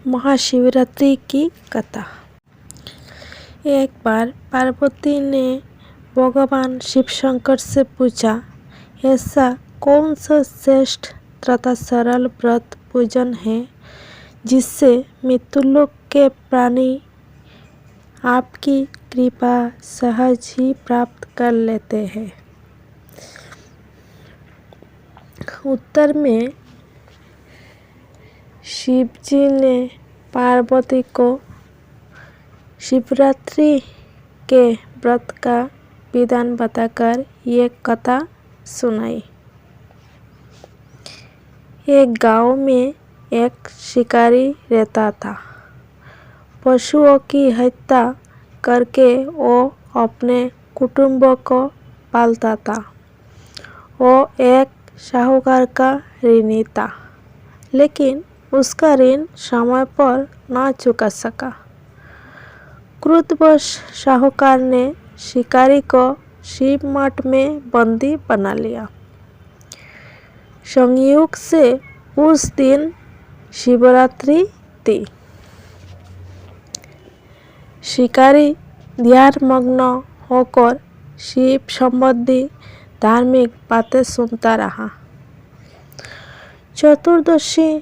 महाशिवरात्रि की कथा। एक बार पार्वती ने भगवान शिव शंकर से पूछा, ऐसा कौन सा श्रेष्ठ तथा सरल व्रत पूजन है जिससे मृत्युलोक के प्राणी आपकी कृपा सहज ही प्राप्त कर लेते हैं। उत्तर में शिव जी ने पार्वती को शिवरात्रि के व्रत का विधान बताकर ये कथा सुनाई। एक गांव में एक शिकारी रहता था। पशुओं की हत्या करके वो अपने कुटुंब को पालता था। वो एक साहूकार का ऋणी था, लेकिन उसका ऋण समय पर ना चुका सका। क्रोधवश साहूकार ने शिकारी को शिव मठ में बंदी बना लिया। संयोग से उस दिन शिवरात्रि थी। शिकारी ध्यानमग्न होकर शिव संबंधी धार्मिक बातें सुनता रहा। चतुर्दशी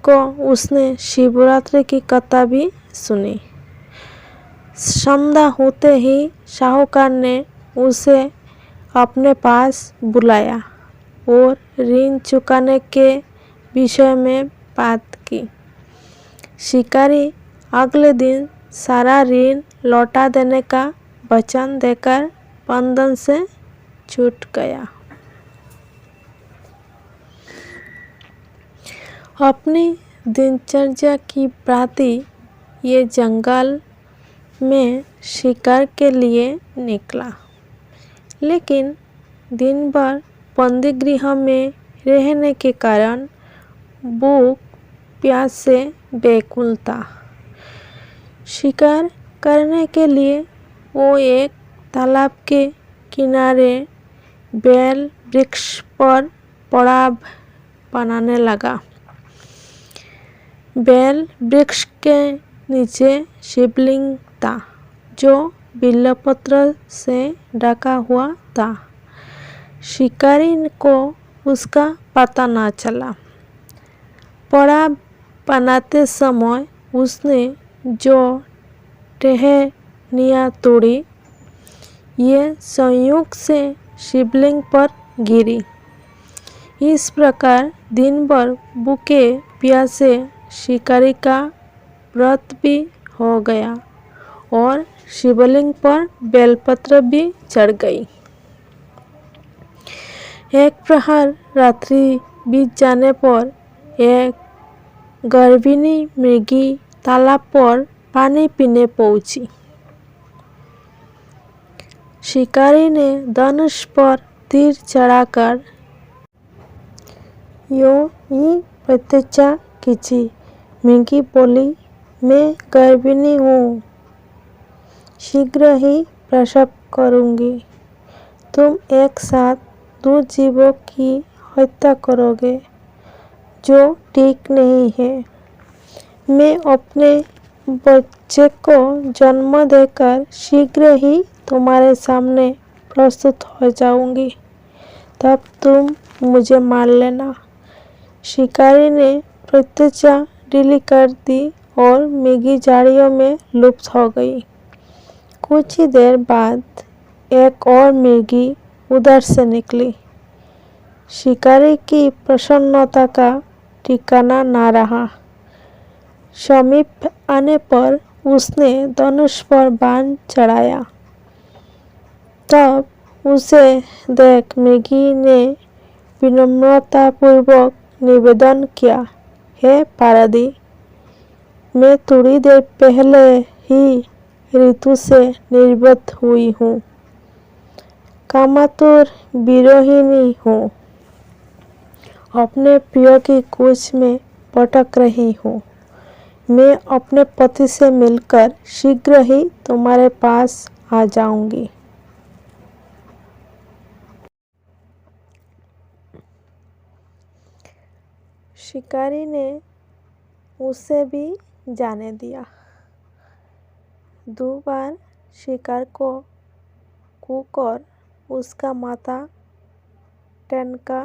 को उसने शिवरात्रि की कथा भी सुनी। संध्या होते ही साहूकार ने उसे अपने पास बुलाया और ऋण चुकाने के विषय में बात की। शिकारी अगले दिन सारा ऋण लौटा देने का वचन देकर बंधन से छूट गया। अपनी दिनचर्या की भांति ये जंगल में शिकार के लिए निकला, लेकिन दिन भर बंदी गृह में रहने के कारण भूख प्यास से व्याकुल था। शिकार करने के लिए वो एक तालाब के किनारे बेल वृक्ष पर पड़ाव बनाने लगा। बेल वृक्ष के नीचे शिवलिंग था, जो बिल्वपत्र से ढका हुआ था। शिकारी को उसका पता न चला। पड़ाव बनाते समय उसने जो टहनियाँ तोड़ी, ये संयोग से शिवलिंग पर गिरी। इस प्रकार दिन भर भूखे प्यासे शिकारी का व्रत भी हो गया और शिवलिंग पर बेलपत्र भी चढ़ गई। एक प्रहर रात्रि बीत जाने पर एक गर्भिणी मृगी तालाब पर पानी पीने पहुंची। शिकारी ने धनुष पर तीर चढ़ाकर यूं ही प्रतीक्षा खींची। मृगी बोली, मैं गर्भिणी हूँ, शीघ्र ही प्रसव करूँगी। तुम एक साथ दो जीवों की हत्या करोगे, जो ठीक नहीं है। मैं अपने बच्चे को जन्म देकर शीघ्र ही तुम्हारे सामने प्रस्तुत हो जाऊंगी, तब तुम मुझे मार लेना। शिकारी ने प्रतीक्षा ढीली कर दी और मृगी झाड़ियों में लुप्त हो गई। कुछ ही देर बाद एक और मृगी उधर से निकली। शिकारी की प्रसन्नता का ठिकाना न रहा। समीप आने पर उसने धनुष पर बाण चढ़ाया। तब उसे देख मृगी ने विनम्रतापूर्वक निवेदन किया, हे पारदी, मैं थोड़ी देर पहले ही ऋतु से निर्गत हुई हूँ। कामातुर विरहिणी हूँ। अपने प्रिय की खोज में भटक रही हूँ। मैं अपने पति से मिलकर शीघ्र ही तुम्हारे पास आ जाऊंगी। शिकारी ने उसे भी जाने दिया। 2 बार शिकार को कूकर उसका माथा टनका।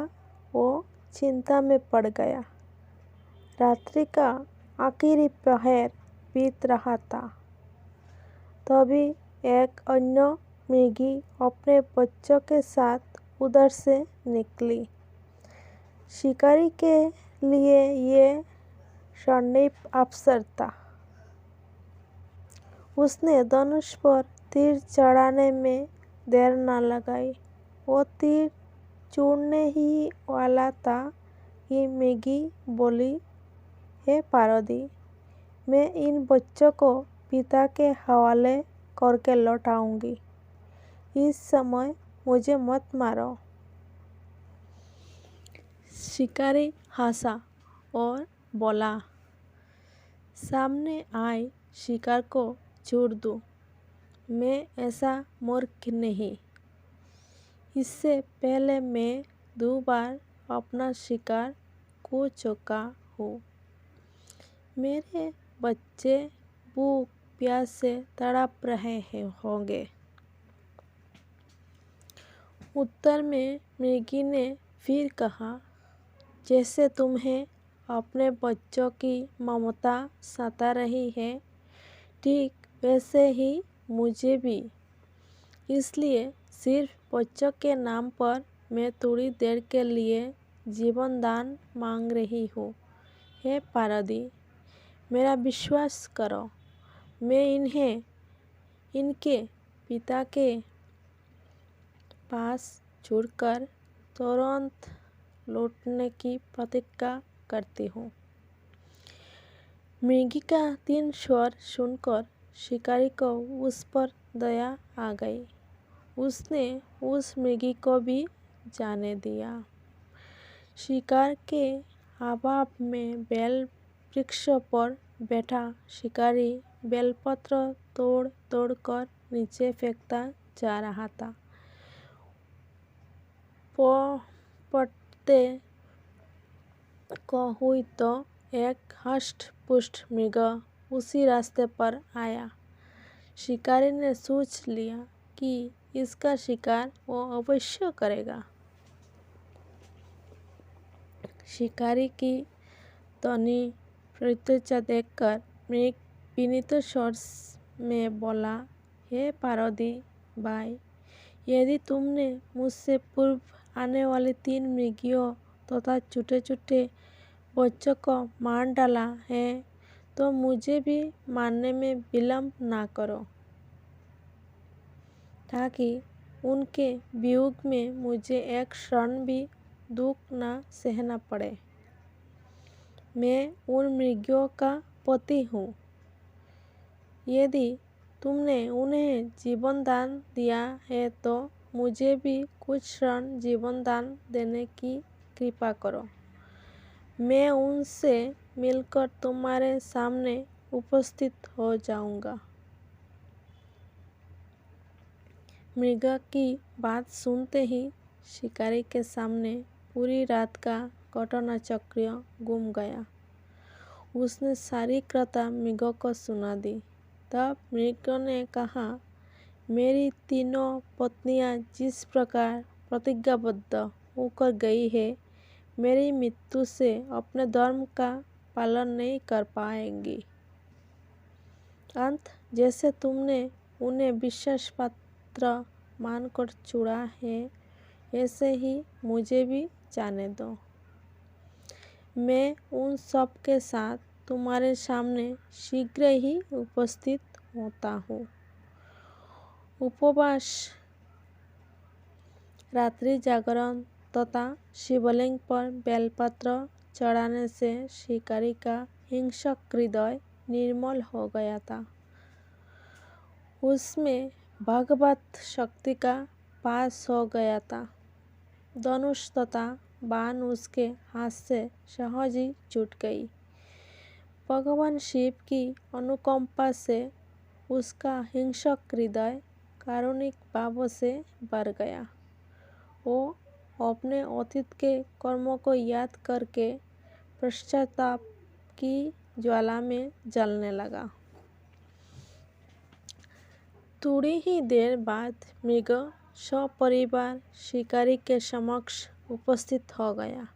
वो चिंता में पड़ गया। रात्रि का आखिरी पहर बीत रहा था। तभी एक अन्य मृगी अपने बच्चों के साथ उधर से निकली। शिकारी के लिए ये स्वर्णिम अवसर था। उसने धनुष पर तीर चढ़ाने में देर न लगाई। वो तीर चुड़ने ही वाला था कि मृगी बोली, हे पार्वती, मैं इन बच्चों को पिता के हवाले करके लौटाऊंगी। इस समय मुझे मत मारो। शिकारी हंसा और बोला, सामने आए शिकार को छोड़ दो। मैं ऐसा मूर्ख नहीं। इससे पहले मैं 2 बार अपना शिकार खो चुका हूँ। मेरे बच्चे भूख प्यास से तड़प रहे होंगे। उत्तर में मृगी ने फिर कहा, जैसे तुम्हें अपने बच्चों की ममता सता रही है, ठीक वैसे ही मुझे भी। इसलिए सिर्फ बच्चों के नाम पर मैं थोड़ी देर के लिए जीवन दान मांग रही हूँ। हे पार्वती, मेरा विश्वास करो। मैं इन्हें इनके पिता के पास छोड़कर तुरंत लौटने की प्रतिज्ञा करती हूँ। मृगी का 3 स्वर सुनकर शिकारी को उस पर दया आ गई। उसने उस मृगी को भी जाने दिया। शिकार के अभाव में बेल वृक्ष पर बैठा शिकारी बेलपत्र तोड़ तोड़ कर नीचे फेंकता जा रहा था। पड़ते को हुई तो एक हष्ट पुष्ट मृग उसी रास्ते पर आया। शिकारी ने सोच लिया कि इसका शिकार वो अवश्य करेगा। शिकारी की तनी प्रत्युषा देखकर मृग विनीत स्वर में बोला, हे पार्वती भाई, यदि तुमने मुझसे पूर्व आने वाले 3 मृगियों तथा छोटे छोटे बच्चों को मार डाला है, तो मुझे भी मारने में विलंब ना करो, ताकि उनके वियोग में मुझे एक क्षण भी दुख न सहना पड़े। मैं उन मृगियों का पति हूँ। यदि तुमने उन्हें जीवन दान दिया है तो मुझे भी कुछ क्षण जीवन दान देने की कृपा करो। मैं उनसे मिलकर तुम्हारे सामने उपस्थित हो जाऊंगा। मृग की बात सुनते ही शिकारी के सामने पूरी रात का घटना चक्र घूम गया। उसने सारी कथा मृग को सुना दी। तब मृग ने कहा, मेरी तीनों पत्नियां जिस प्रकार प्रतिज्ञाबद्ध होकर गई है, मेरी मृत्यु से अपने धर्म का पालन नहीं कर पाएंगी। अंत जैसे तुमने उन्हें विश्वास पात्र मानकर चुना है, ऐसे ही मुझे भी जाने दो। मैं उन सब के साथ तुम्हारे सामने शीघ्र ही उपस्थित होता हूँ। उपवास, रात्रि जागरण तथा शिवलिंग पर बेलपत्र चढ़ाने से शिकारी का हिंसक हृदय निर्मल हो गया था। उसमें भगवत शक्ति का पास हो गया था। धनुष तथा बाण उसके हाथ से सहज ही छूट गई। भगवान शिव की अनुकंपा से उसका हिंसक हृदय कारुणिक भावों से भर गया। वो अपने अतीत के कर्मों को याद करके पश्चाताप की ज्वाला में जलने लगा। थोड़ी ही देर बाद मृग सपरिवार शिकारी के समक्ष उपस्थित हो गया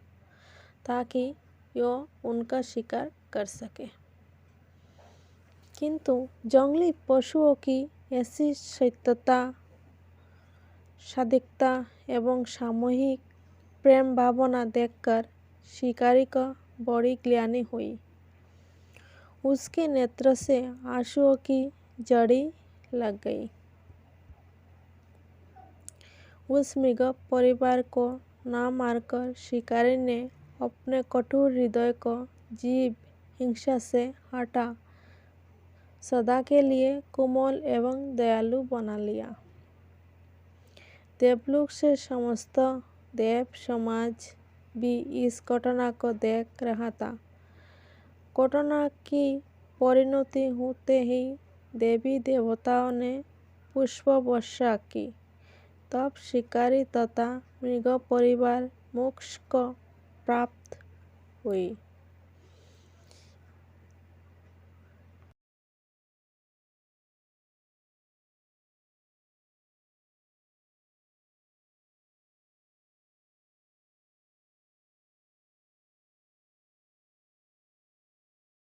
ताकि वह उनका शिकार कर सके। किंतु जंगली पशुओं की ऐसी सत्यता, सात्विकता एवं सामूहिक प्रेम भावना देखकर शिकारी को बड़ी ग्लानि हुई। उसके नेत्र से आंसुओं की झड़ी लग गई। उस मृग परिवार को न मारकर शिकारी ने अपने कठोर हृदय को जीव हिंसा से हटा सदा के लिए कोमल एवं दयालु बना लिया। देवलोक से समस्त देव समाज भी इस घटना को देख रहा था। घटना की परिणति होते ही देवी देवताओं ने पुष्प वर्षा की। तब शिकारी तथा मृग परिवार मोक्ष को प्राप्त हुई।